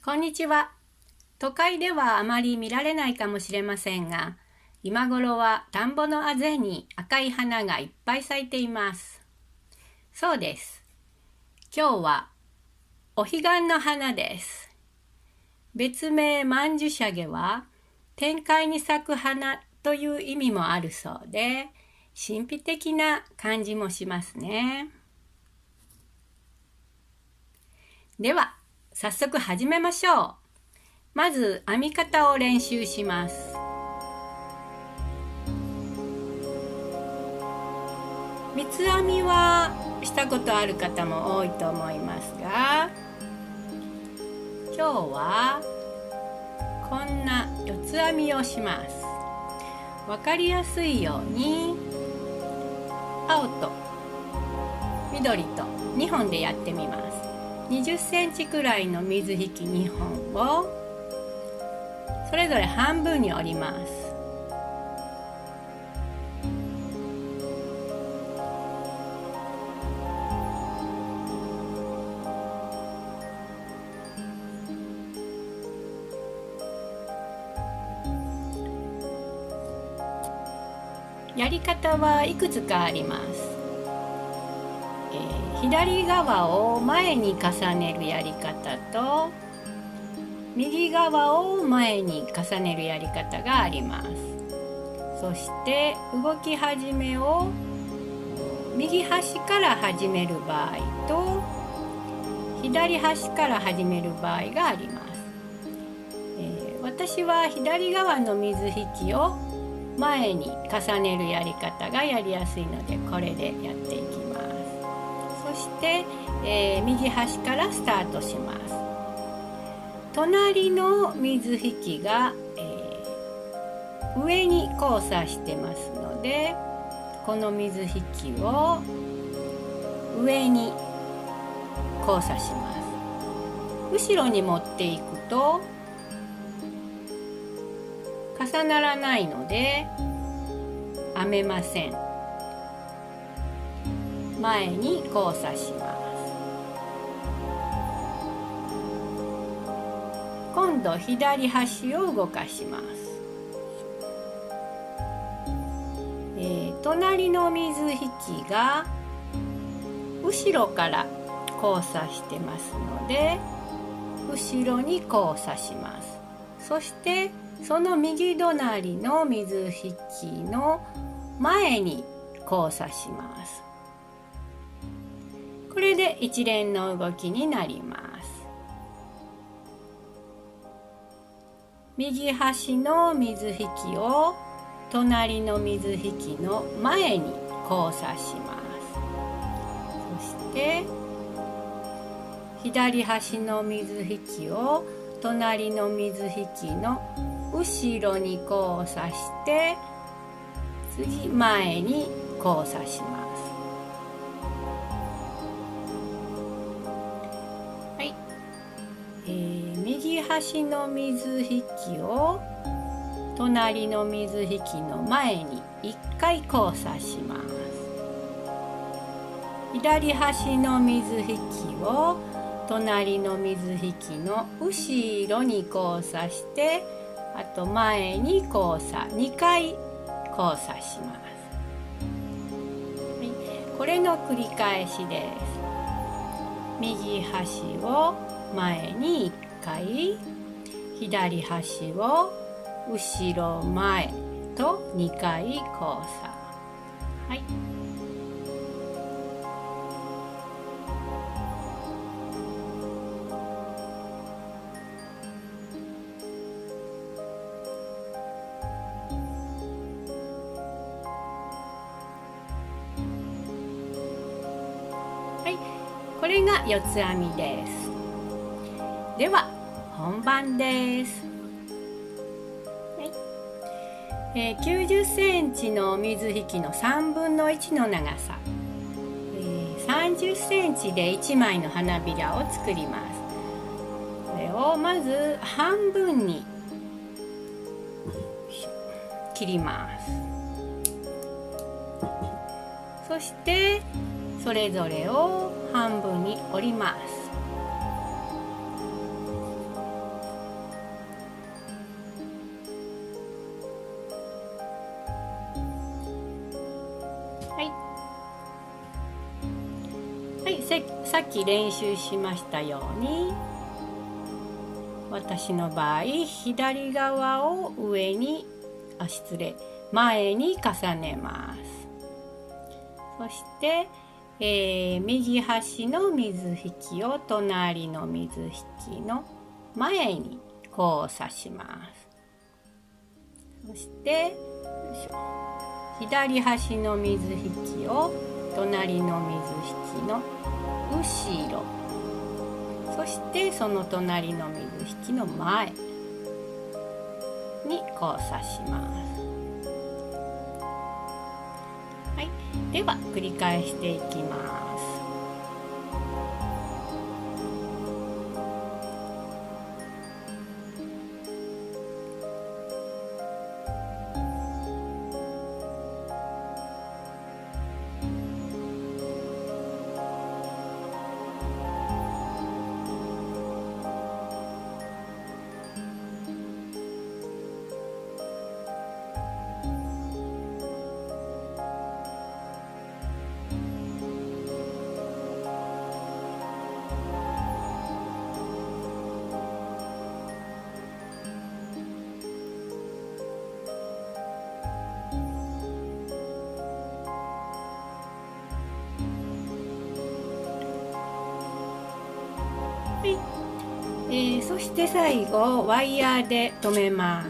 こんにちは。都会ではあまり見られないかもしれませんが、今頃は田んぼのあぜに赤い花がいっぱい咲いています。そうです。今日はお彼岸の花です。別名曼珠沙華は天界に咲く花という意味もあるそうで、神秘的な感じもしますね。では、早速始めましょう。まず編み方を練習します。三つ編みはしたことある方も多いと思いますが、今日はこんな四つ編みをします。わかりやすいように青と緑と2本でやってみます。20センチくらいの水引き2本をそれぞれ半分に折ります。やり方はいくつかあります。左側を前に重ねるやり方と右側を前に重ねるやり方があります。そして動き始めを右端から始める場合と左端から始める場合があります。私は左側の水引きを前に重ねるやり方がやりやすいので、これでやっていきます。そして、右端からスタートします。隣の水引きが、上に交差してますので、この水引きを上に交差します。後ろに持っていくと重ならないので編めません。前に交差します。今度左端を動かします。隣の水引きが後ろから交差してますので後ろに交差します。そしてその右隣の水引きの前に交差します。これで一連の動きになります。右端の水引きを隣の水引きの前に交差します。そして左端の水引きを隣の水引きの後ろに交差して次前に交差します。はい、右端の水引きを隣の水引きの前に1回交差します。左端の水引きを隣の水引きの後ろに交差してあと前に交差2回交差します。はい、これの繰り返しです。右端を前に1回、左端を後ろ前と2回交差。はい。これが四つ編みです。では本番です。90センチの水引きの3分の1の長さ、30センチで1枚の花びらを作ります。これをまず半分に切ります。そしてそれぞれを半分に折ります。さっき練習しましたように、私の場合左側を前に重ねます。そして、右端の水引きを隣の水引きの前に交差します。そして左端の水引きを隣の水引きの後ろ、そしてその隣の水引きの前に交差します。はい、では繰り返していきます。そして最後ワイヤーで留めます。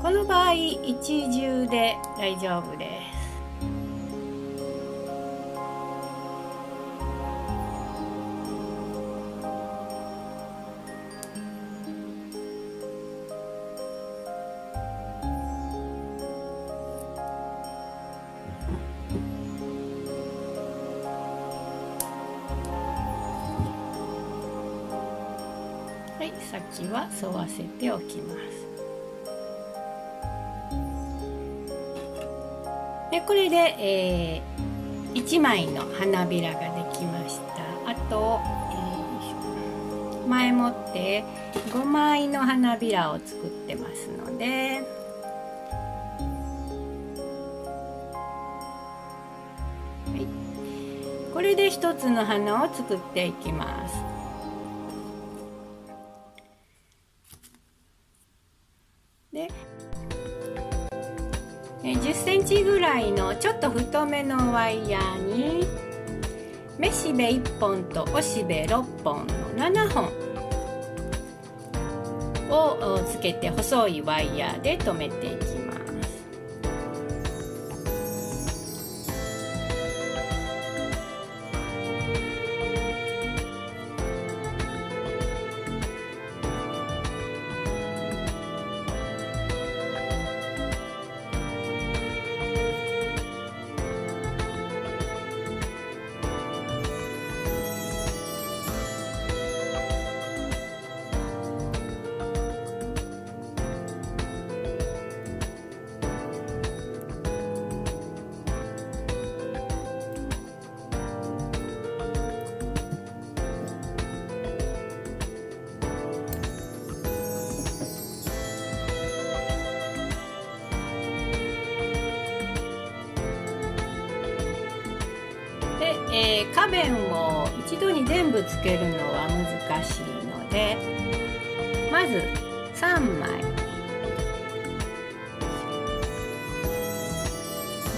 この場合一重で大丈夫です。はい、先は沿わせておきます。でこれで、1枚の花びらができました。あと、前もって5枚の花びらを作ってますので、はい、これで1つの花を作っていきます。で10センチぐらいのちょっと太めのワイヤーにめしべ1本とおしべ6本の7本をつけて細いワイヤーで留めていきます。花弁を一度に全部つけるのは難しいので、まず3枚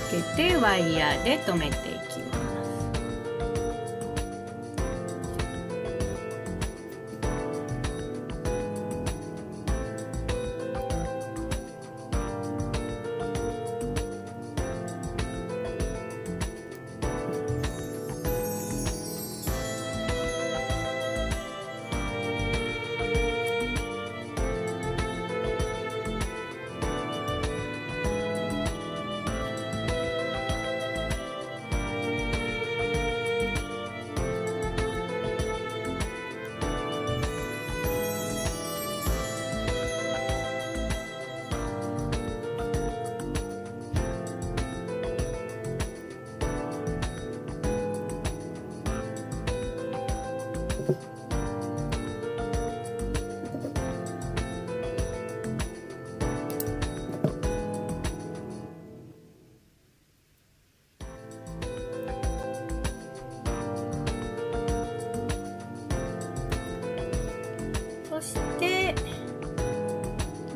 つけてワイヤーで留めていきます。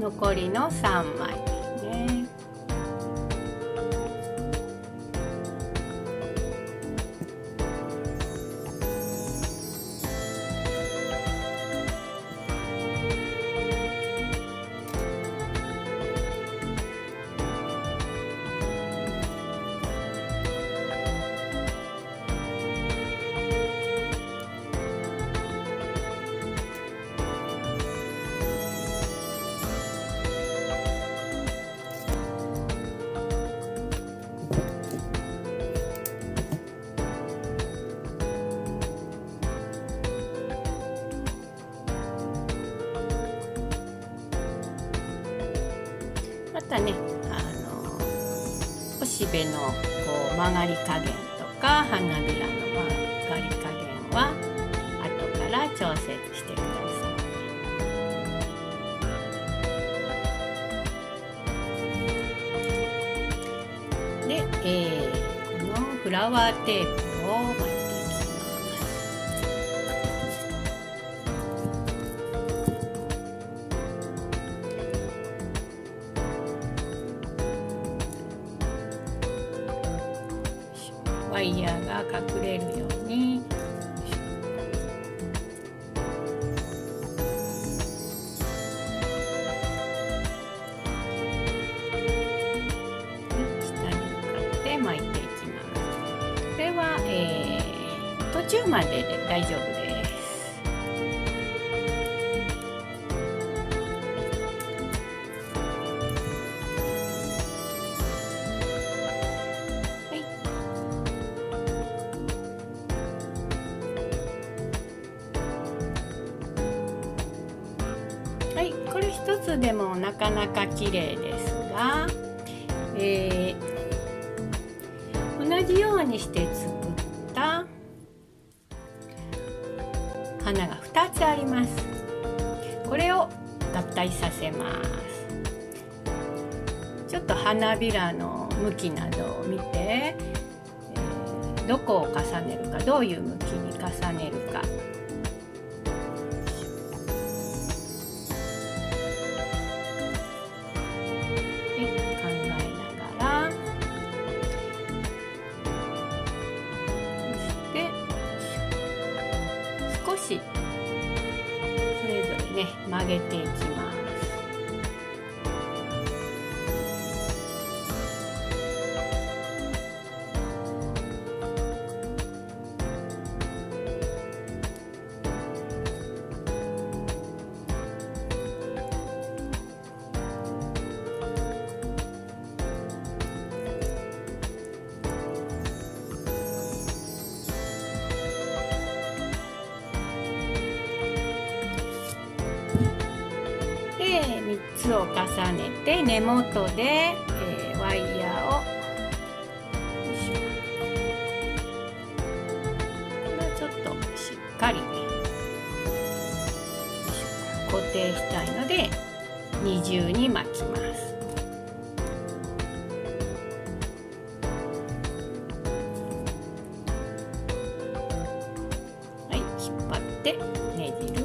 残りの3枚ですね。またね、おしべのこう曲がり加減とか花びらの曲がり加減は後から調節してください。で、このフラワーテープを巻いていきます。ワイヤーが隠れるように下に向かって巻いていきます。これは、途中までで大丈夫です。はい、これ一つでもなかなか綺麗ですが、同じようにして作った花が2つあります。これを合体させます。ちょっと花びらの向きなどを見て、どこを重ねるか、どういう向きに重ねるか少しそれぞれね曲げていきます。3つを重ねて根元で、ワイヤーをこれはちょっとしっかり固定したいので二重に巻きます。はい、引っ張ってねじる。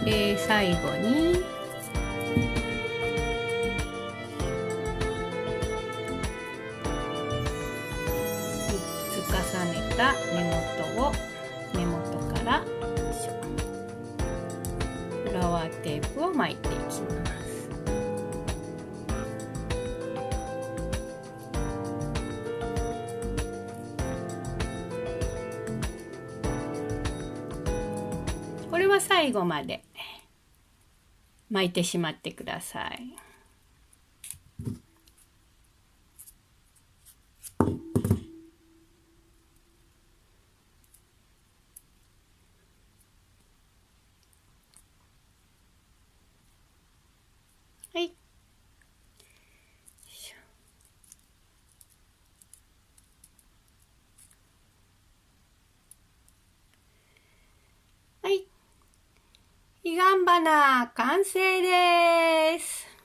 で、最後に3つ重ねた根元からフラワーテープを巻いていきます。これは最後まで巻いてしまってください。はい。はい。彼岸花完成です。